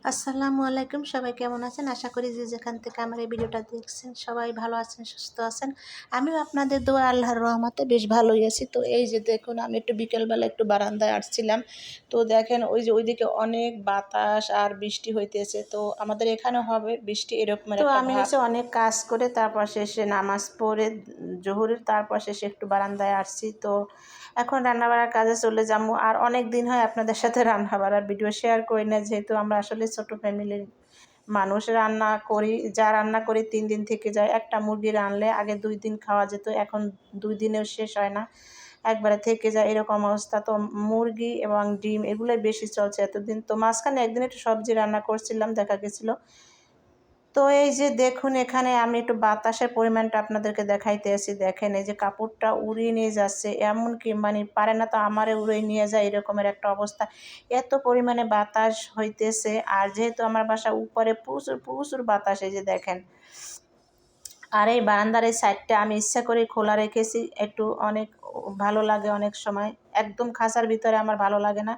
আসসালামু আলাইকুম, সবাই কেমন আছেন? আশা করি যে যেখান থেকে আমার এই ভিডিওটা দেখছেন সবাই ভালো আছেন, সুস্থ আছেন। আমিও আপনাদের দোয়া আল্লাহর রহমতে বেশ ভালোই আছি। তো এই যে দেখুন, আমি একটু বিকেলবেলা একটু বারান্দায় আসছিলাম। তো দেখেন ওই যে ওইদিকে অনেক বাতাস আর বৃষ্টি হইতেছে। তো আমাদের এখানে হবে বৃষ্টি এরকমের তো একটা আমি ভাব। হচ্ছে অনেক কাজ করে তারপর শেষে নামাজ পড়ে জোহরের তারপর শেষে একটু বারান্দায় আসছি। তো এখন রান্নাবাড়ার কাজে চলে যাবো। আর অনেক দিন হয় আপনাদের সাথে রান্নাবাড়ার ভিডিও শেয়ার করি না, যেহেতু আমরা আসলে ছোট ফ্যামিলির মানুষ। রান্না করি, যা রান্না করি 3 দিন থেকে যায়। একটা মুরগি রানলে আগে 2 দিন খাওয়া যেত, এখন 2 দিনেও শেষ হয় না, একবারে থেকে যায় এরকম অবস্থা। তো মুরগি এবং ডিম এগুলোই বেশি চলছে এতদিন। তো মাঝখানে একদিন একটু সবজি রান্না করছিলাম, দেখা গেছিলো। তো এই যে দেখুন, এখানে আমি একটু বাতাসের পরিমাণটা আপনাদেরকে দেখাইতেছি। দেখেন এই যে কাপড়টা উড়িয়ে নিয়ে যাচ্ছে, এমনকি মানে পারে না তো আমারে উড়িয়ে নিয়ে যায় এরকমের একটা অবস্থা। এত পরিমাণে বাতাস হইতেছে। আর যেহেতু আমার বাসা উপরে, প্রচুর প্রচুর বাতাস, এই যে দেখেন। আর এই বারান্দার এই সাইডটা আমি ইচ্ছা করে খোলা রেখেছি, একটু অনেক ভালো লাগে অনেক সময়। একদম খাঁচার ভিতরে আমার ভালো লাগে না,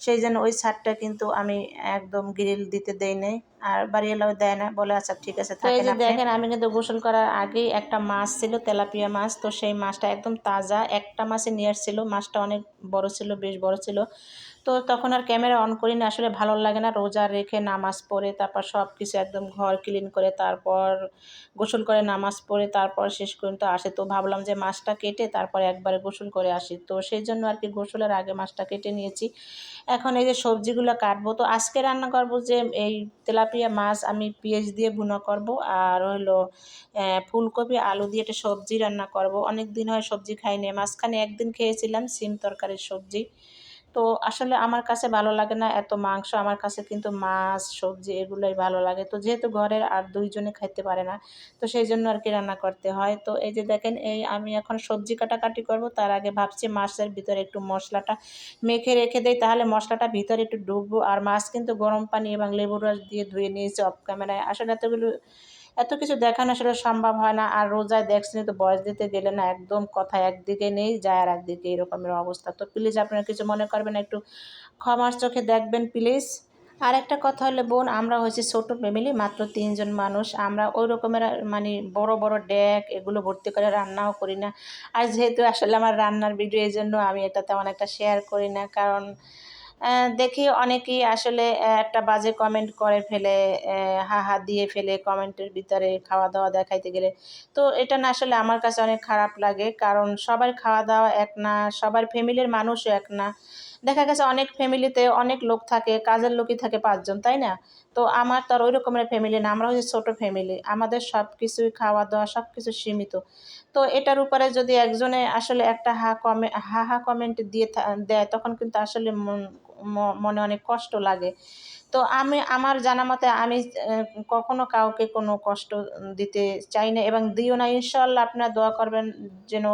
সেই জন্য ওই ছাদটা কিন্তু আমি একদম গ্রিল দিতে দেই নাই। আর বাড়িওয়ালাও দেয় না, বলে আচ্ছা ঠিক আছে তো এই থাকেন যে আপনি। দেখেন, আমি কিন্তু গোসল করার আগেই একটা মাছ ছিল, তেলাপিয়া মাছ। তো সেই মাছটা একদম তাজা, একটা মাছে নিয়ে আসছিল। মাছটা অনেক বড় ছিল, বেশ বড় ছিল। তো তখন আর ক্যামেরা অন করি না, আসলে ভালো লাগে না। রোজা রেখে নামাজ পড়ে তারপর সব কিছু একদম ঘর ক্লিন করে তারপর গোসল করে নামাজ পড়ে তারপর শেষ পর্যন্ত আসে। তো ভাবলাম যে মাছটা কেটে তারপর একবারে গোসল করে আসি। তো সেই জন্য আর কি গোসলের আগে মাছটা কেটে নিয়েছি। এখন এই যে সবজিগুলো কাটবো। তো আজকে রান্না করব যে এই তেলাপিয়া মাছ আমি পেঁয়াজ দিয়ে ভুনা করব, আর হলো ফুলকপি আলু দিয়ে একটা সবজি রান্না করব। অনেক দিন হয় সবজি খাইনি, মাঝখানে একদিন খেয়েছিলাম সিম তরকারির সবজি। তো আসলে আমার কাছে ভালো লাগে না এত মাংস, আমার কাছে কিন্তু মাছ সবজি এগুলোই ভালো লাগে। তো যেহেতু ঘরের আর 2 জনে খাইতে পারে না, তো সেই জন্য আর কি রান্না করতে হয়। তো এই যে দেখেন, এই আমি এখন সবজি কাটাকাটি করব, তার আগে ভাবছি মাছের ভিতরে একটু মশলাটা মেখে রেখে দেই, তাহলে মশলাটা ভিতরে একটু ডুববো। আর মাছ কিন্তু গরম পানি এবং লেবুর রস দিয়ে ধুয়ে নিয়েছি অফ ক্যামেরায়। আসলে এত কিছু দেখানো আসলে সম্ভব হয় না। আর রোজায় দেখছেন তো, বয়স দিতে গেলে না একদম কথা একদিকে নেই যায় আর একদিকে এরকমের অবস্থা। তো প্লিজ আপনারা কিছু মনে করবেন, একটু ক্ষমার চোখে দেখবেন প্লিজ। আর একটা কথা হলো বোন, আমরা হচ্ছে ছোট ফ্যামিলি, মাত্র 3 জন মানুষ। আমরা ওই রকমের মানে বড় বড় ডেক এগুলো ভর্তি করে রান্নাও করি না। আর যেহেতু আসলে আমার রান্নার ভিডিও, এই জন্য আমি এটা তেমন একটা শেয়ার করি না। কারণ দেখি অনেকেই আসলে একটা বাজে কমেন্ট করে ফেলে, হা হা দিয়ে ফেলে কমেন্টের ভিতরে খাওয়া দাওয়া দেখাইতে গেলে। তো এটা না আসলে আমার কাছে অনেক খারাপ লাগে, কারণ সবার খাওয়া দাওয়া এক না, সবার ফ্যামিলির মানুষও এক না। দেখা গেছে অনেক ফ্যামিলিতে অনেক লোক থাকে, কাজের লোকই থাকে 5 জন, তাই না? তো আমার তো আর ওই রকমের ফ্যামিলি না, আমরা হচ্ছে ছোট ফ্যামিলি, আমাদের সব কিছুই খাওয়া দাওয়া সব কিছু সীমিত। তো এটার উপরে যদি একজনে আসলে একটা হা হা কমেন্ট দিয়ে দেয়, তখন কিন্তু আসলে মনে অনেক কষ্ট লাগে। তো আমি আমার জানা মতে আমি কখনো কাউকে কোনো কষ্ট দিতে চাই না এবং দিও না। ইনশাআল্লাহ আপনারা দোয়া করবেন যেন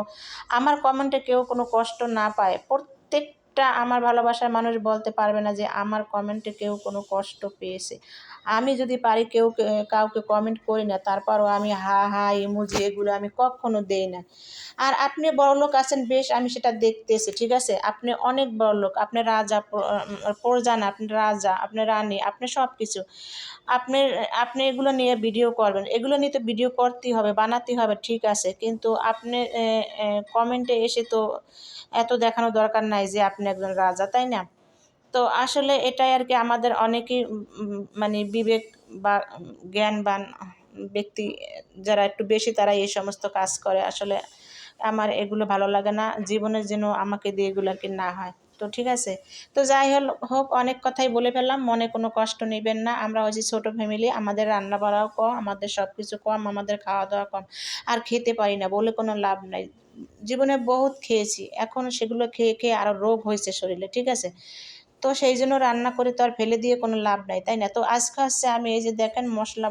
আমার কমেন্টে কেউ কোনো কষ্ট না পায়। প্রত্যেকটা আমার ভালোবাসার মানুষ বলতে পারবে না যে আমার কমেন্টে কেউ কোনো কষ্ট পেয়েছে। আমি যদি পারি কাউকে কমেন্ট করি না, তারপরও আমি হা হা ইমোজি এগুলো আমি কখনো দেই না। আর আপনি বড়লোক আছেন বেশ, আমি সেটা দেখতেছি, ঠিক আছে? আপনি অনেক বড়লোক, আপনি রাজা, প্রজা না, আপনি রাজা, আপনি রানী, আপনি সব কিছু। আপনি আপনি এগুলো নিয়ে ভিডিও করবেন। এগুলো নিয়ে তো ভিডিও করতেই হবে, বানাতেই হবে, ঠিক আছে। কিন্তু আপনি কমেন্টে এসে তো এত দেখানোর দরকার নাই যে আপনি একজন রাজা, তাই না? তো আসলে এটাই আর কি, আমাদের অনেকেই মানে বিবেক বা জ্ঞানবান ব্যক্তি যারা একটু বেশি, তারা এই সমস্ত কাজ করে। আসলে আমার এগুলো ভালো লাগে না, জীবনে যেন আমাকে দিয়ে এগুলো আর কি না হয়। তো ঠিক আছে। তো যাই হোক, অনেক কথাই বলে ফেললাম, মনে কোনো কষ্ট নেবেন না। আমরা হচ্ছে ছোট ফ্যামিলি, আমাদের রান্না বাড়াও কম, আমাদের সব কিছু কম, আমাদের খাওয়া দাওয়া কম। আর খেতে পারি না বলে কোনো লাভ নাই। জীবনে বহুত খেয়েছি, এখন সেগুলো খেয়ে খেয়ে আরও রোগ হয়েছে শরীরে, ঠিক আছে? তো সেই জন্য রান্না করে তো আর ফেলে দিয়ে কোনো লাভ নাই, তাই না? তো আজকে হচ্ছে আমি এই যে দেখেন মশলা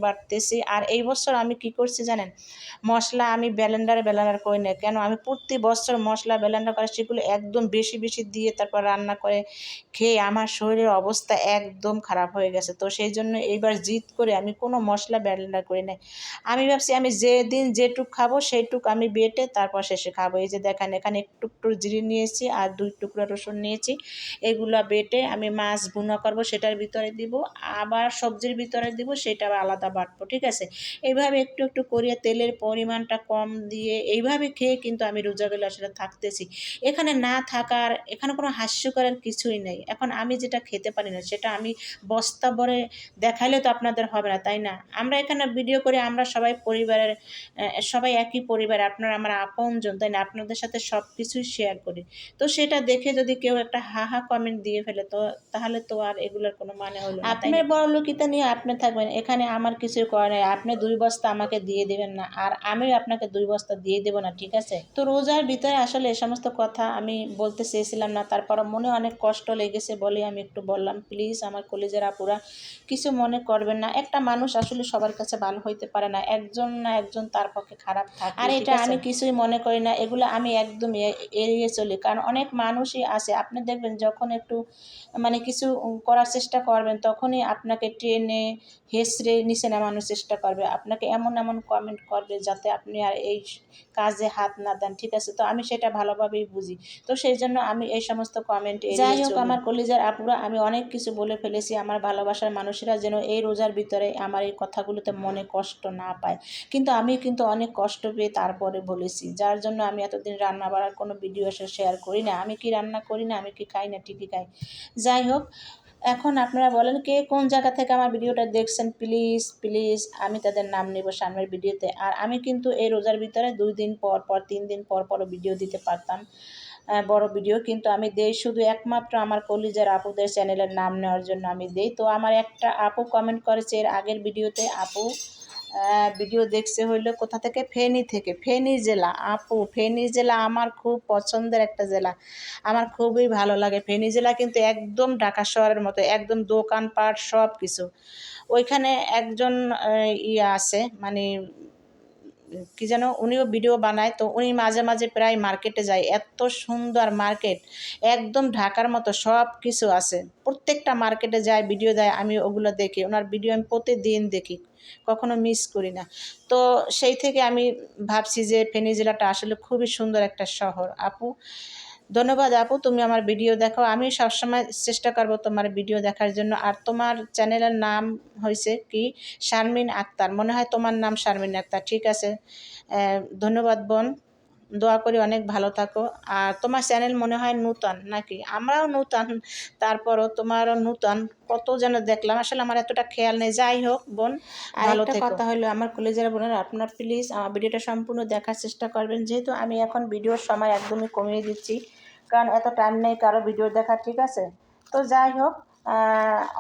বাটতেছি। আর এই বছর আমি কি করছি জানেন? মশলা আমি ব্লেন্ডার করি না। কেন? আমি প্রতি বছর মশলা ব্লেন্ডার করে সেগুলো একদম বেশি বেশি দিয়ে তারপর রান্না করে খেয়ে আমার শরীরের অবস্থা একদম খারাপ হয়ে গেছে। তো সেই জন্য এইবার জিদ করে আমি কোনো মশলা ব্লেন্ডার করি নাই। আমি ভাবছি আমি যেদিন যেটুক খাবো সেইটুক আমি বেটে তারপর শেষে খাবো। এই যে দেখেন, এখানে 1 টুকরো জিরে নিয়েছি আর 2 টুকরো রসুন নিয়েছি। এগুলো ওগুলো বেটে আমি মাছ ভুনা করব, সেটার ভিতরে দিব, আবার সবজির ভিতরে দিব, সেটা আবার আলাদা বাটবো, ঠিক আছে। এইভাবে একটু একটু করিয়ে তেলের পরিমাণটা কম দিয়ে এইভাবে খেয়ে কিন্তু আমি রোজাগুলো আসলে থাকতেছি। এখানে না থাকার, এখানে কোনো হাস্যকরের কিছুই নেই। এখন আমি যেটা খেতে পারি না সেটা আমি বস্তা ভরে দেখাইলে তো আপনাদের হবে না, তাই না? আমরা এখানে ভিডিও করে, আমরা সবাই পরিবারের সবাই একই পরিবার, আপনারা আমার আপনজন, তাই না? আপনাদের সাথে সব কিছুই শেয়ার করি। তো সেটা দেখে যদি কেউ একটা হা হা কমেন্ট দিয়ে ফেলে, তো তাহলে তো আর এগুলোর কোনো মানে হলো না। আপনার বড়লোকিতা নিয়ে আপনি থাকবেন, এখানে আমার কিছুই করার নেই। আপনি 2 বস্তা আমাকে দিয়ে দেবেন না, আর আমিও আপনাকে 2 বস্তা দিয়ে দেবো না, ঠিক আছে? তো রোজার ভিতরে আসলে এই সমস্ত কথা আমি বলতে চেয়েছিলাম না, তারপর মনে অনেক কষ্ট লেগেছে বলে আমি একটু বললাম। প্লিজ আমার কলিজার আপুরা কিছু মনে করবেন না। একটা মানুষ আসলে সবার কাছে ভালো হইতে পারে না, একজন না একজন তার পক্ষে খারাপ থাকে, আর এটা আমি কিছুই মনে করি না। এগুলো আমি একদম এড়িয়ে চলি, কারণ অনেক মানুষই আছে, আপনি দেখবেন যখন একটু মানে কিছু করার চেষ্টা করবেন তখনই আপনাকে টেনে হেঁচড়ে নিচে নামানোর চেষ্টা করবে, আপনাকে এমন এমন কমেন্ট করবে যাতে আপনি আর এই কাজে হাত না দেন, ঠিক আছে? তো আমি সেটা ভালোভাবেই বুঝি, তো সেই জন্য আমি এই সমস্ত কমেন্ট এড়িয়ে চলি। যাই হোক আমার কলিজার আপুরা, আমি অনেক কিছু বলে ফেলেছি। আমার ভালোবাসার মানুষেরা যেন এই রোজার ভিতরে আমার এই কথাগুলোতে মনে কষ্ট না পায়, কিন্তু আমি কিন্তু অনেক কষ্ট পেয়ে তারপরে বলেছি, যার জন্য আমি এতদিন রান্না বাড়ার কোনো ভিডিও এসে শেয়ার করি না। আমি কি রান্না করি না? আমি কি খাই না? ঠিকই খাই। যাই হোক, এখন আপনারা বলেন কে কোন জায়গা থেকে আমার ভিডিওটা দেখছেন, প্লিজ প্লিজ আমি তাদের নাম নেব সামনের ভিডিওতে। আর আমি কিন্তু এই রোজার ভিতরে 2 দিন পর পর 3 দিন পর পরও ভিডিও দিতে পারতাম, বড় ভিডিও, কিন্তু আমি দেই শুধু একমাত্র আমার কলিজার আপুদের চ্যানেলের নাম নেওয়ার জন্য আমি দেই। তো আমার একটা আপু কমেন্ট করেছে এর আগের ভিডিওতে, আপু ভিডিও দেখছে হইলো কোথা থেকে, ফেনী থেকে, ফেনী জেলা। আপু ফেনী জেলা আমার খুব পছন্দের একটা জেলা, আমার খুবই ভালো লাগে ফেনী জেলা, কিন্তু একদম ঢাকা শহরের মতো, একদম দোকানপাট সব কিছু। ওইখানে একজন ইয়ে আছে, মানে কি যেন, উনিও ভিডিও বানায়, তো উনি মাঝে মাঝে প্রায় মার্কেটে যায়, এত সুন্দর মার্কেট, একদম ঢাকার মতো সব কিছু আছে। প্রত্যেকটা মার্কেটে যায়, ভিডিও দেয়, আমি ওগুলো দেখি, ওনার ভিডিও আমি প্রতিদিন দেখি, কখনো মিস করি না। তো সেই থেকে আমি ভাবছি যে ফেনী জেলাটা আসলে খুবই সুন্দর একটা শহর। আপু ধন্যবাদ, আপু তুমি আমার ভিডিও দেখো, আমি সবসময় চেষ্টা করব তোমার ভিডিও দেখার জন্য। আর তোমার চ্যানেলের নাম হয়েছে কি, শারমিন আক্তার, মনে হয় তোমার নাম শারমিন আক্তার, ঠিক আছে। ধন্যবাদ বোন, দোয়া করি অনেক ভালো থাকো। আর তোমার চ্যানেল মনে হয় নূতন নাকি? আমরাও নূতন, তারপরও তোমারও নূতন, কত যেন দেখলাম, আসলে আমার এতটা খেয়াল নেই। যাই হোক বোন, আর একটা কথা হলো আমার কলেজের বোনেরা, আপনার প্লিজ আমার ভিডিওটা সম্পূর্ণ দেখার চেষ্টা করবেন, যেহেতু আমি এখন ভিডিওর সময় একদমই কমিয়ে দিচ্ছি, কারণ এত টাইম নেই কারো ভিডিও দেখার, ঠিক আছে। তো যাই হোক,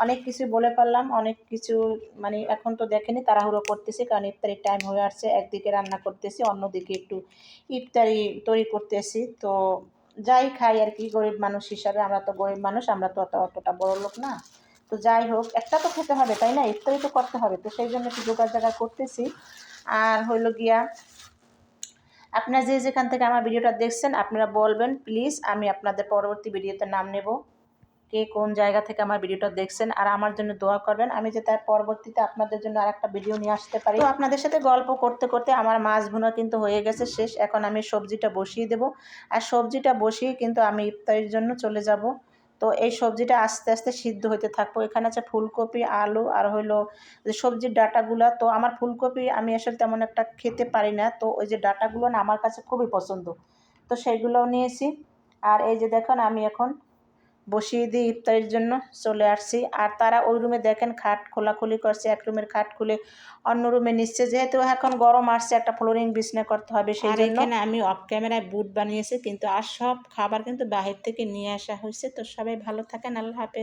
অনেক কিছু বলে পারলাম, অনেক কিছু মানে এখন তো দেখেনি, তাড়াহুড়ো করতেছি কারণ ইফতারির টাইম হয়ে আসছে, একদিকে রান্না করতেছি, অন্যদিকে একটু ইফতারি তৈরি করতেছি। তো যাই খাই আর কি, গরিব মানুষ হিসাবে, আমরা তো গরিব মানুষ, আমরা তো অতটা বড় লোক না। তো যাই হোক, একটা তো খেতে হবে তাই না, ইফতারি তো করতে হবে, তো সেই জন্য একটু জোগাড় জাগাড় করতেছি। আর হইল গিয়া, আপনারা যে যেখান থেকে আমার ভিডিওটা দেখছেন আপনারা বলবেন প্লিজ, আমি আপনাদের পরবর্তী ভিডিওতে নাম নেব, কে কোন জায়গা থেকে আমার ভিডিওটা দেখছেন, আর আমার জন্য দোয়া করবেন, আমি যে তার পরবর্তীতে আপনাদের জন্য আরেকটা ভিডিও নিয়ে আসতে পারি। তো আপনাদের সাথে গল্প করতে করতে আমার মাছ ভুনা কিন্তু হয়ে গেছে শেষ, এখন আমি সবজিটা বসিয়ে দেব, আর সবজিটা বসিয়ে কিন্তু আমি ইফতারির জন্য চলে যাব। তো এই সবজিটা আস্তে আস্তে সিদ্ধ হতে থাকবো। এখানে আছে ফুলকপি, আলু, আর হইলো যে সবজির ডাঁটাগুলো। তো আমার ফুলকপি আমি আসলে তেমন একটা খেতে পারি না, তো ওই যে ডাঁটাগুলো না আমার কাছে খুবই পছন্দ, তো সেইগুলোও নিয়েছি। আর এই যে দেখুন আমি এখন বসিয়ে দিয়ে ইফতারির জন্য চলে আসছি, আর তারা ওই রুমে দেখেন খাট খোলাখুলি করছে, এক রুমের খাট খুলে অন্য রুমে নিচ্ছে, যেহেতু এখন গরম আসছে একটা ফ্লোরিং বিছনা করতে হবে, সেই জন্য। এখানে আমি অফ ক্যামেরায় বুট বানিয়েছি, কিন্তু আর সব খাবার কিন্তু বাহির থেকে নিয়ে আসা হয়েছে। তো সবাই ভালো থাকেন, আল্লাহ হাফেজ।